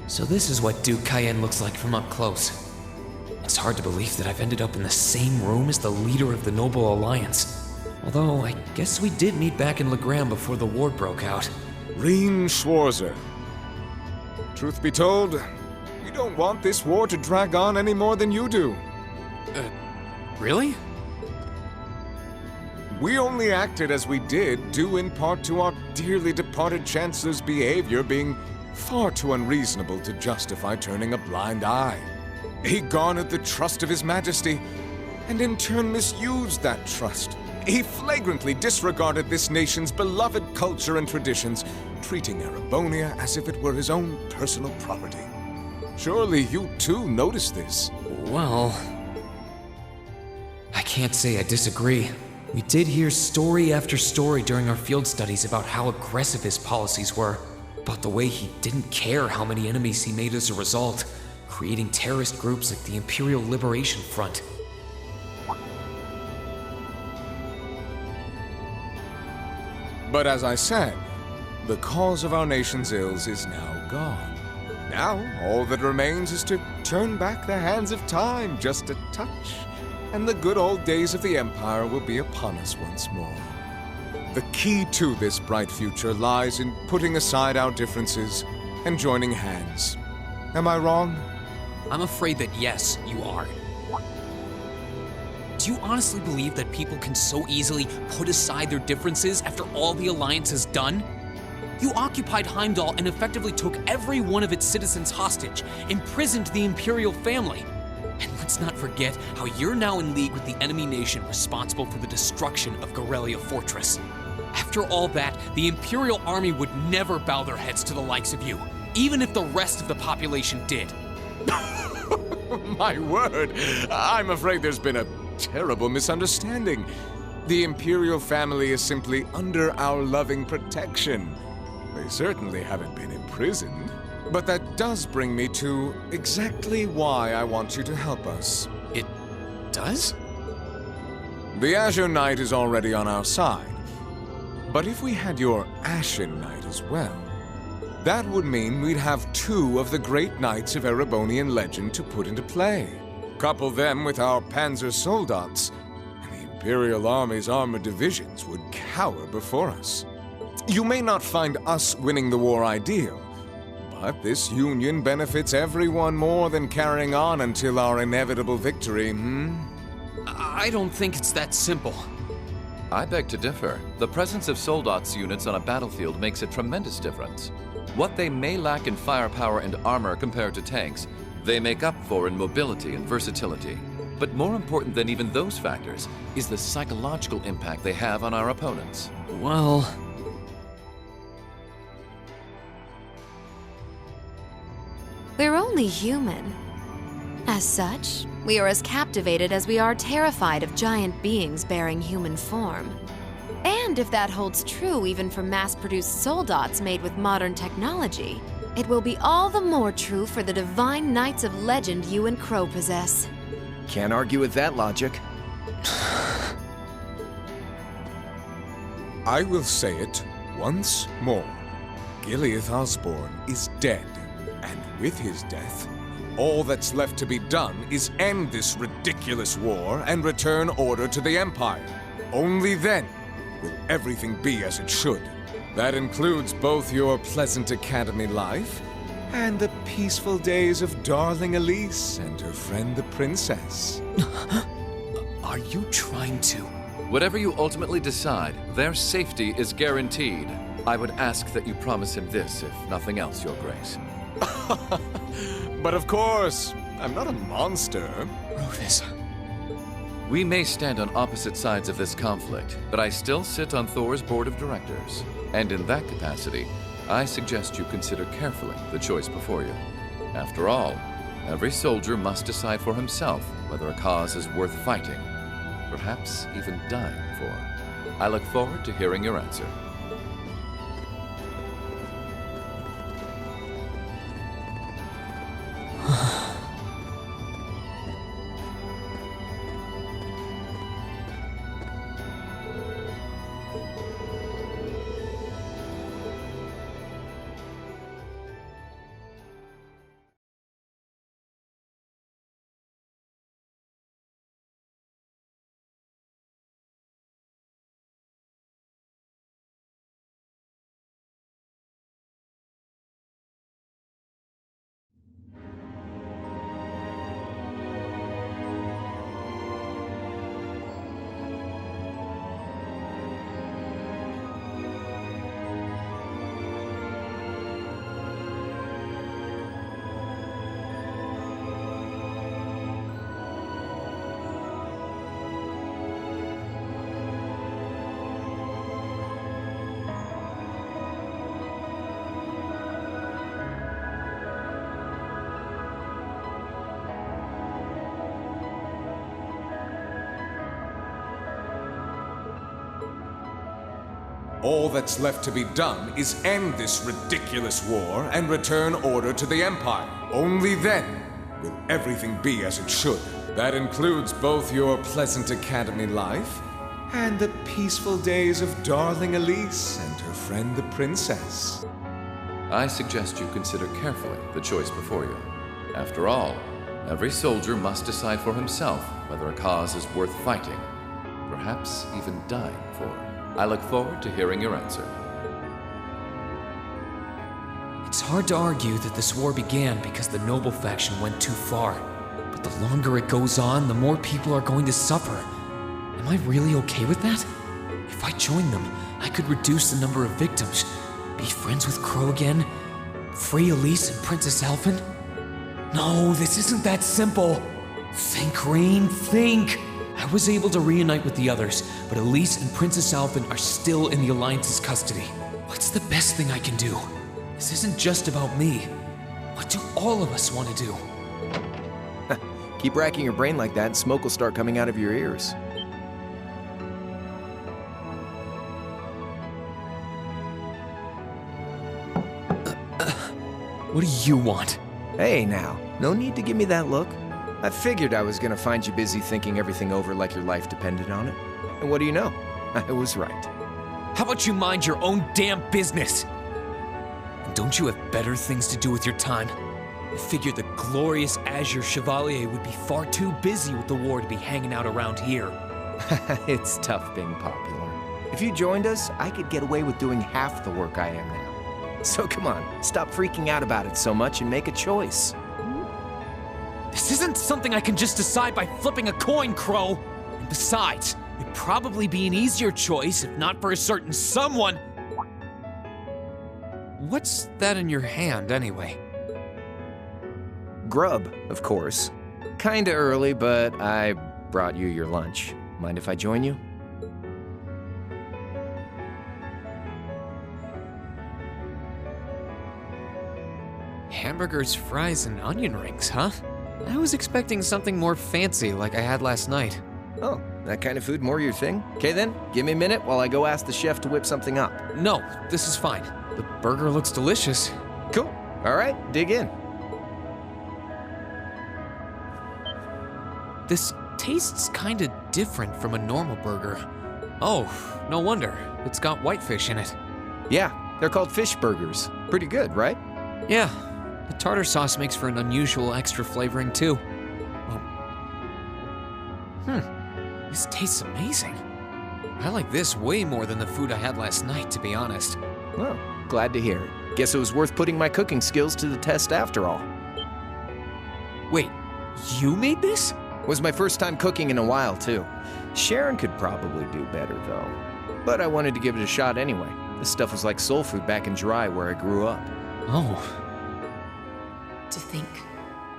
So this is what Duke Cayenne looks like from up close. It's hard to believe that I've ended up in the same room as the leader of the Noble Alliance. Although, I guess we did meet back in Legram before the war broke out. Reen Schwarzer. Truth be told, we don't want this war to drag on any more than you do. Really? We only acted as we did due in part to our dearly departed Chancellor's behavior being far too unreasonable to justify turning a blind eye. He garnered the trust of His Majesty, and in turn misused that trust. He flagrantly disregarded this nation's beloved culture and traditions, treating Erebonia as if it were his own personal property. Surely you too noticed this. Well, I can't say I disagree. We did hear story after story during our field studies about how aggressive his policies were, about the way he didn't care how many enemies he made as a result, creating terrorist groups like the Imperial Liberation Front. But as I said, the cause of our nation's ills is now gone. Now, all that remains is to turn back the hands of time just a touch, and the good old days of the Empire will be upon us once more. The key to this bright future lies in putting aside our differences and joining hands. Am I wrong? I'm afraid that yes, you are. Do you honestly believe that people can so easily put aside their differences after all the Alliance has done? You occupied Heimdall and effectively took every one of its citizens hostage, imprisoned the Imperial family. And let's not forget how you're now in league with the enemy nation responsible for the destruction of Gorelia Fortress. After all that, the Imperial army would never bow their heads to the likes of you, even if the rest of the population did. My word, I'm afraid there's been a terrible misunderstanding. The Imperial family is simply under our loving protection. They certainly haven't been imprisoned. But that does bring me to exactly why I want you to help us. It does? The Azure Knight is already on our side. But if we had your Ashen Knight as well, that would mean we'd have two of the great knights of Erebonian legend to put into play. Couple them with our Panzer Soldats, and the Imperial Army's armored divisions would cower before us. You may not find us winning the war ideal, but this union benefits everyone more than carrying on until our inevitable victory, I don't think it's that simple. I beg to differ. The presence of Soldats units on a battlefield makes a tremendous difference. What they may lack in firepower and armor compared to tanks, they make up for in mobility and versatility. But more important than even those factors is the psychological impact they have on our opponents. Well, we're only human. As such, we are as captivated as we are terrified of giant beings bearing human form. And if that holds true even for mass-produced soldats made with modern technology, it will be all the more true for the divine knights of legend you and Crow possess. Can't argue with that logic. I will say it once more. Gileath Osborne is dead, and with his death, all that's left to be done is end this ridiculous war and return order to the Empire. Only then will everything be as it should. That includes both your pleasant academy life and the peaceful days of darling Elise and her friend the princess. Are you trying to? Whatever you ultimately decide, their safety is guaranteed. I would ask that you promise him this, if nothing else, Your Grace. But of course, I'm not a monster. Rufus. We may stand on opposite sides of this conflict, but I still sit on Thor's board of directors. And in that capacity, I suggest you consider carefully the choice before you. After all, every soldier must decide for himself whether a cause is worth fighting, perhaps even dying for. I look forward to hearing your answer. All that's left to be done is end this ridiculous war and return order to the Empire. Only then will everything be as it should. That includes both your pleasant academy life and the peaceful days of darling Elise and her friend the princess. I suggest you consider carefully the choice before you. After all, every soldier must decide for himself whether a cause is worth fighting, perhaps even dying for. I look forward to hearing your answer. It's hard to argue that this war began because the noble faction went too far. But the longer it goes on, the more people are going to suffer. Am I really okay with that? If I join them, I could reduce the number of victims, be friends with Crow again, free Elise and Princess Elfin. No, this isn't that simple. Think, Rain, think. I was able to reunite with the others, but Elise and Princess Elfin are still in the Alliance's custody. What's the best thing I can do? This isn't just about me. What do all of us want to do? Keep racking your brain like that and smoke will start coming out of your ears. What do you want? Hey now, no need to give me that look. I figured I was gonna find you busy thinking everything over like your life depended on it. And what do you know? I was right. How about you mind your own damn business? And don't you have better things to do with your time? I figured the glorious Azure Chevalier would be far too busy with the war to be hanging out around here. It's tough being popular. If you joined us, I could get away with doing half the work I am now. So come on, stop freaking out about it so much and make a choice. This isn't something I can just decide by flipping a coin, Crow. And besides, it'd probably be an easier choice if not for a certain someone. What's that in your hand, anyway? Grub, of course. Kinda early, but I brought you your lunch. Mind if I join you? Hamburgers, fries, and onion rings, huh? I was expecting something more fancy like I had last night. Oh, that kind of food more your thing? Okay then, give me a minute while I go ask the chef to whip something up. No, this is fine. The burger looks delicious. Cool. All right, dig in. This tastes kinda different from a normal burger. Oh, no wonder. It's got whitefish in it. Yeah, they're called fish burgers. Pretty good, right? Yeah, the tartar sauce makes for an unusual extra flavoring too. This tastes amazing. I like this way more than the food I had last night, to be honest. Well, glad to hear it. Guess it was worth putting my cooking skills to the test after all. Wait, you made this? Was my first time cooking in a while, too. Sharon could probably do better, though. But I wanted to give it a shot anyway. This stuff was like soul food back in Dry, where I grew up. Oh. To think,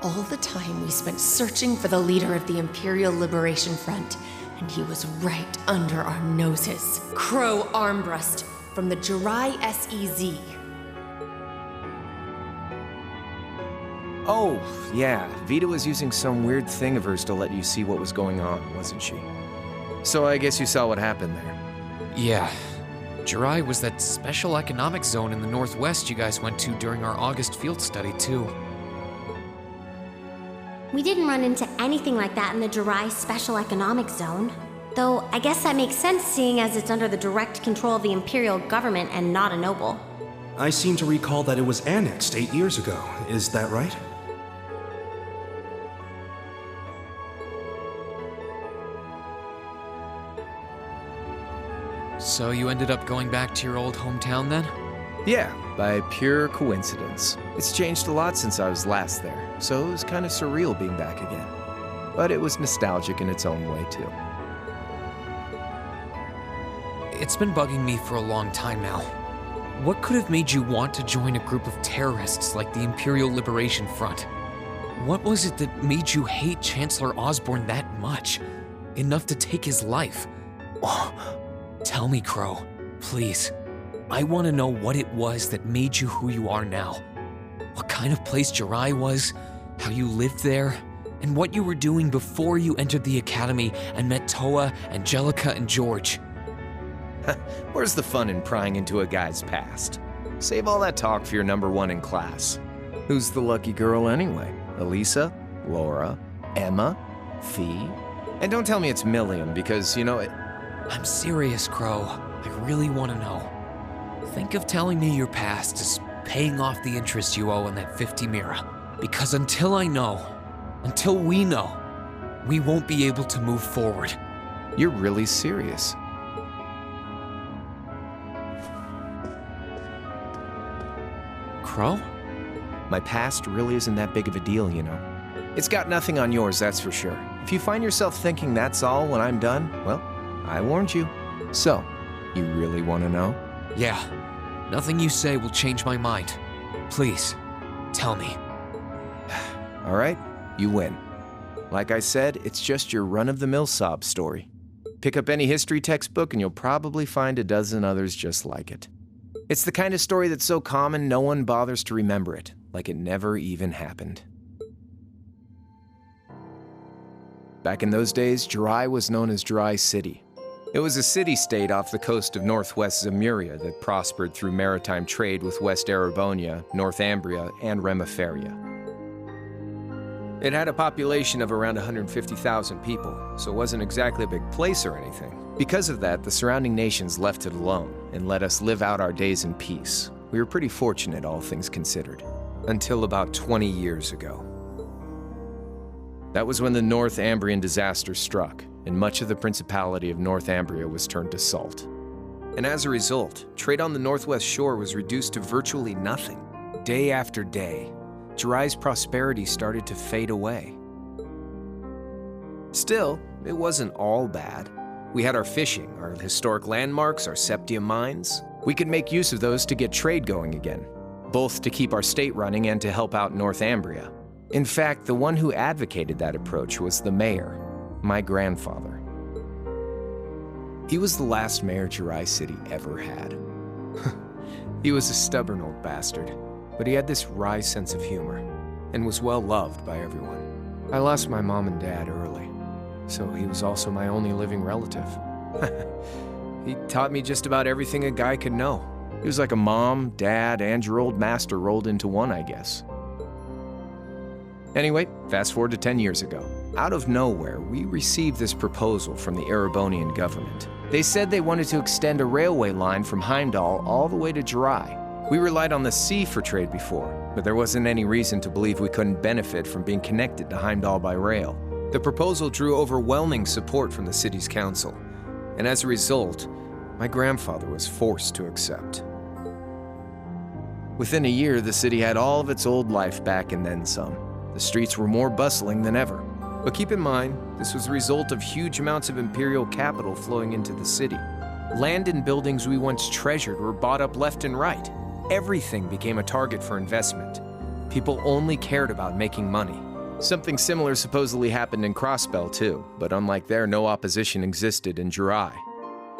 all the time we spent searching for the leader of the Imperial Liberation Front, and he was right under our noses. Crow Armbrust from the Jirai SEZ. Oh, yeah. Vita was using some weird thing of hers to let you see what was going on, wasn't she? So I guess you saw what happened there. Yeah. Jirai was that special economic zone in the northwest you guys went to during our August field study, too. We didn't run into anything like that in the Jirai Special Economic Zone. Though, I guess that makes sense seeing as it's under the direct control of the Imperial government and not a noble. I seem to recall that it was annexed 8 years ago. Is that right? So you ended up going back to your old hometown then? Yeah, by pure coincidence. It's changed a lot since I was last there, so it was kind of surreal being back again. But it was nostalgic in its own way, too. It's been bugging me for a long time now. What could have made you want to join a group of terrorists like the Imperial Liberation Front? What was it that made you hate Chancellor Osborne that much? Enough to take his life? Oh, tell me, Crow, please. I want to know what it was that made you who you are now. What kind of place Jirai was, how you lived there, and what you were doing before you entered the academy and met Toa, Angelica, and George. Where's the fun in prying into a guy's past? Save all that talk for your number one in class. Who's the lucky girl anyway? Elisa? Laura? Emma? Fee? And don't tell me it's Milliam, because, you know, I'm serious, Crow. I really want to know. Think of telling me your past as paying off the interest you owe on that 50 mira. Because until we know, we won't be able to move forward. You're really serious. Crow? My past really isn't that big of a deal, you know. It's got nothing on yours, that's for sure. If you find yourself thinking that's all when I'm done, well, I warned you. So, you really want to know? Yeah. Nothing you say will change my mind. Please, tell me. All right, you win. Like I said, it's just your run-of-the-mill sob story. Pick up any history textbook and you'll probably find a dozen others just like it. It's the kind of story that's so common no one bothers to remember it, like it never even happened. Back in those days, Jirai was known as Jirai City. It was a city-state off the coast of northwest Zemuria that prospered through maritime trade with West Erebonia, Northumbria, and Remiferia. It had a population of around 150,000 people, so it wasn't exactly a big place or anything. Because of that, the surrounding nations left it alone and let us live out our days in peace. We were pretty fortunate, all things considered. Until about 20 years ago. That was when the Northumbrian disaster struck, and much of the Principality of Northumbria was turned to salt. And as a result, trade on the northwest shore was reduced to virtually nothing. Day after day, Jirai's prosperity started to fade away. Still, it wasn't all bad. We had our fishing, our historic landmarks, our septium mines. We could make use of those to get trade going again, both to keep our state running and to help out Northumbria. In fact, the one who advocated that approach was the mayor, my grandfather. He was the last mayor Jirai City ever had. He was a stubborn old bastard, but he had this wry sense of humor and was well loved by everyone. I lost my mom and dad early, so he was also my only living relative. He taught me just about everything a guy could know. He was like a mom, dad, and your old master rolled into one, I guess. Anyway, fast forward to 10 years ago. Out of nowhere, we received this proposal from the Erebonian government. They said they wanted to extend a railway line from Heimdall all the way to Jirai. We relied on the sea for trade before, but there wasn't any reason to believe we couldn't benefit from being connected to Heimdall by rail. The proposal drew overwhelming support from the city's council, and as a result, my grandfather was forced to accept. Within a year, the city had all of its old life back and then some. The streets were more bustling than ever. But keep in mind, this was a result of huge amounts of imperial capital flowing into the city. Land and buildings we once treasured were bought up left and right. Everything became a target for investment. People only cared about making money. Something similar supposedly happened in Crossbell too, but unlike there, no opposition existed in Jirai.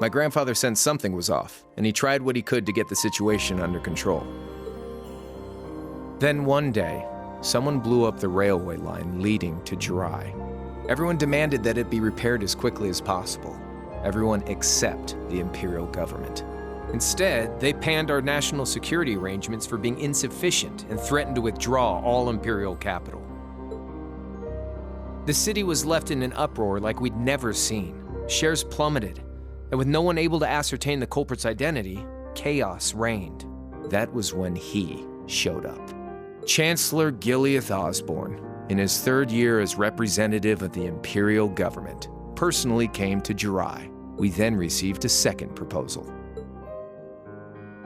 My grandfather sensed something was off, and he tried what he could to get the situation under control. Then one day, someone blew up the railway line leading to Jirai. Everyone demanded that it be repaired as quickly as possible. Everyone except the imperial government. Instead, they panned our national security arrangements for being insufficient and threatened to withdraw all imperial capital. The city was left in an uproar like we'd never seen. Shares plummeted, and with no one able to ascertain the culprit's identity, chaos reigned. That was when he showed up. Chancellor Gileath Osborne, in his third year as representative of the imperial government, personally came to Jirai. We then received a second proposal.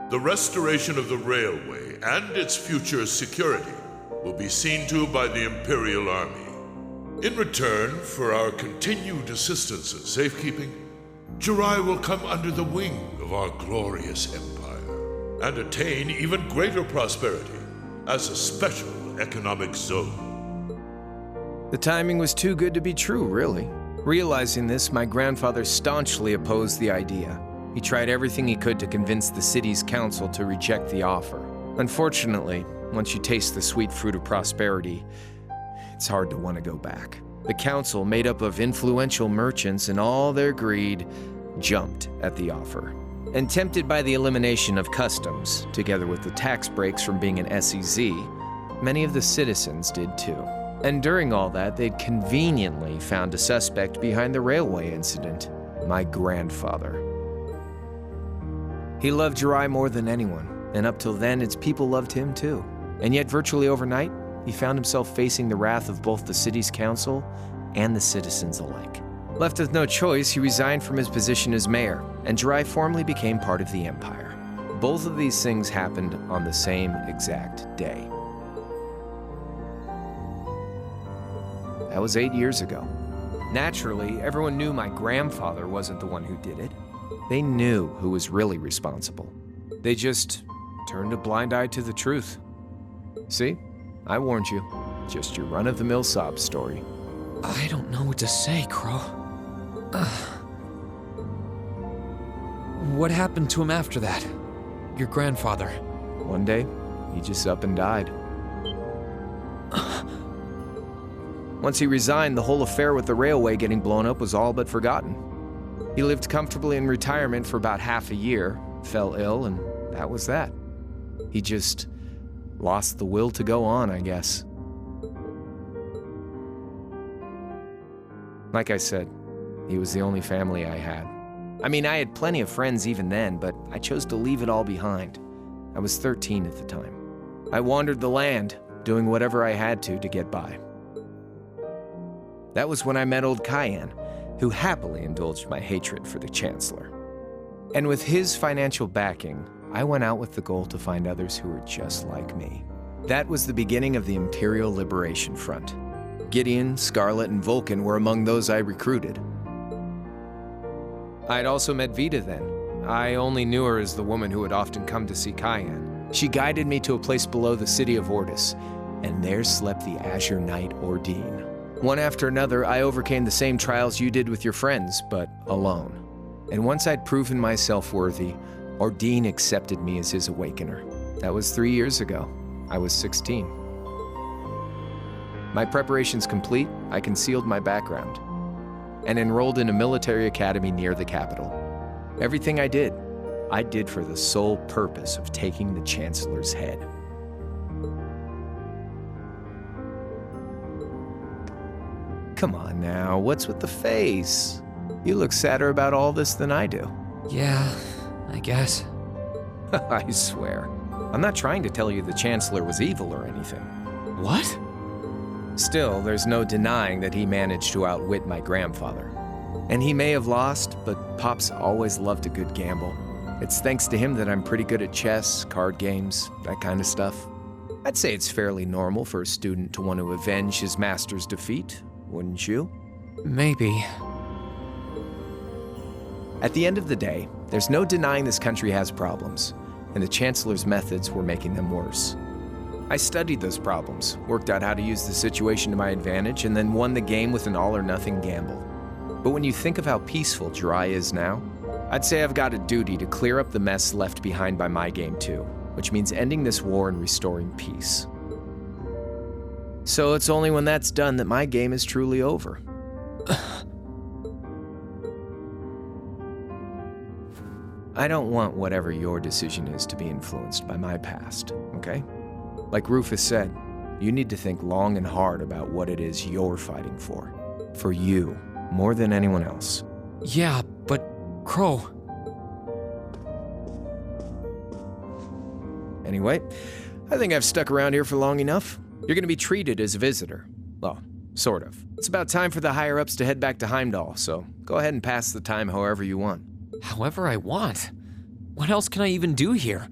The restoration of the railway and its future security will be seen to by the Imperial Army. In return for our continued assistance in safekeeping, Jirai will come under the wing of our glorious empire and attain even greater prosperity as a special economic zone. The timing was too good to be true, really. Realizing this, my grandfather staunchly opposed the idea. He tried everything he could to convince the city's council to reject the offer. Unfortunately, once you taste the sweet fruit of prosperity, it's hard to want to go back. The council, made up of influential merchants and all their greed, jumped at the offer. And tempted by the elimination of customs, together with the tax breaks from being an SEZ, many of the citizens did too. And during all that, they'd conveniently found a suspect behind the railway incident, my grandfather. He loved Jirai more than anyone, and up till then, its people loved him too. And yet, virtually overnight, he found himself facing the wrath of both the city's council and the citizens alike. Left with no choice, he resigned from his position as mayor, and Jirai formally became part of the empire. Both of these things happened on the same exact day. That was 8 years ago. Naturally, everyone knew my grandfather wasn't the one who did it. They knew who was really responsible. They just turned a blind eye to the truth. See? I warned you. Just your run-of-the-mill sob story. I don't know what to say, Crow. What happened to him after that? Your grandfather. One day, he just up and died. Once he resigned, the whole affair with the railway getting blown up was all but forgotten. He lived comfortably in retirement for about half a year, fell ill, and that was that. He just lost the will to go on, I guess. Like I said, he was the only family I had. I mean, I had plenty of friends even then, but I chose to leave it all behind. I was 13 at the time. I wandered the land, doing whatever I had to get by. That was when I met old Cayenne, who happily indulged my hatred for the Chancellor. And with his financial backing, I went out with the goal to find others who were just like me. That was the beginning of the Imperial Liberation Front. Gideon, Scarlet, and Vulcan were among those I recruited. I'd also met Vita then. I only knew her as the woman who would often come to see Cayenne. She guided me to a place below the city of Ortis, and there slept the Azure Knight Ordine. One after another, I overcame the same trials you did with your friends, but alone. And once I'd proven myself worthy, Ordine accepted me as his awakener. That was 3 years ago. I was 16. My preparations complete, I concealed my background and enrolled in a military academy near the capital. Everything I did for the sole purpose of taking the Chancellor's head. Come on now, what's with the face? You look sadder about all this than I do. Yeah, I guess. I swear. I'm not trying to tell you the Chancellor was evil or anything. What? Still, there's no denying that he managed to outwit my grandfather. And he may have lost, but Pop's always loved a good gamble. It's thanks to him that I'm pretty good at chess, card games, that kind of stuff. I'd say it's fairly normal for a student to want to avenge his master's defeat, wouldn't you? Maybe. At the end of the day, there's no denying this country has problems, and the Chancellor's methods were making them worse. I studied those problems, worked out how to use the situation to my advantage, and then won the game with an all-or-nothing gamble. But when you think of how peaceful Jirai is now, I'd say I've got a duty to clear up the mess left behind by my game too, which means ending this war and restoring peace. So it's only when that's done that my game is truly over. I don't want whatever your decision is to be influenced by my past, okay? Like Rufus said, you need to think long and hard about what it is you're fighting for. For you, more than anyone else. Yeah, but Crow. Anyway, I think I've stuck around here for long enough. You're gonna be treated as a visitor. Well, sort of. It's about time for the higher-ups to head back to Heimdall, so go ahead and pass the time however you want. However I want? What else can I even do here?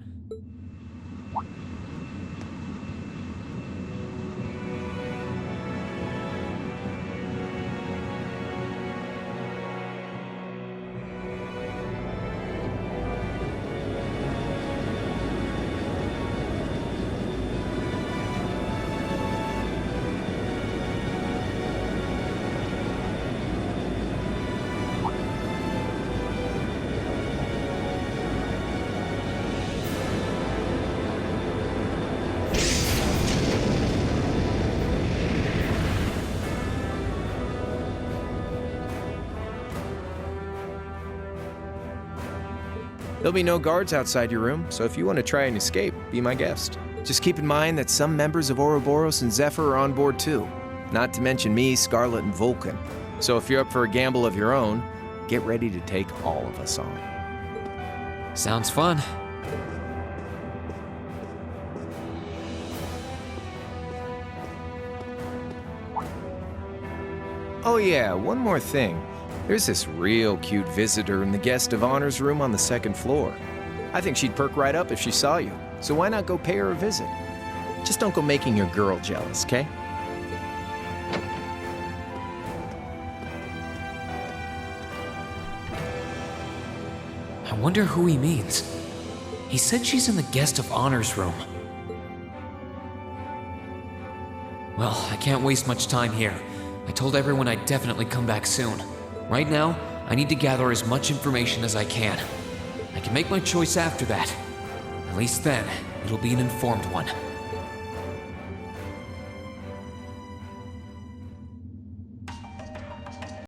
There'll be no guards outside your room, so if you want to try and escape, be my guest. Just keep in mind that some members of Ouroboros and Zephyr are on board too. Not to mention me, Scarlet, and Vulcan. So if you're up for a gamble of your own, get ready to take all of us on. Sounds fun. Oh yeah, one more thing. There's this real cute visitor in the guest of honors room on the second floor. I think she'd perk right up if she saw you, so why not go pay her a visit? Just don't go making your girl jealous, okay? I wonder who he means. He said she's in the guest of honors room. Well, I can't waste much time here. I told everyone I'd definitely come back soon. Right now, I need to gather as much information as I can. I can make my choice after that. At least then, it'll be an informed one.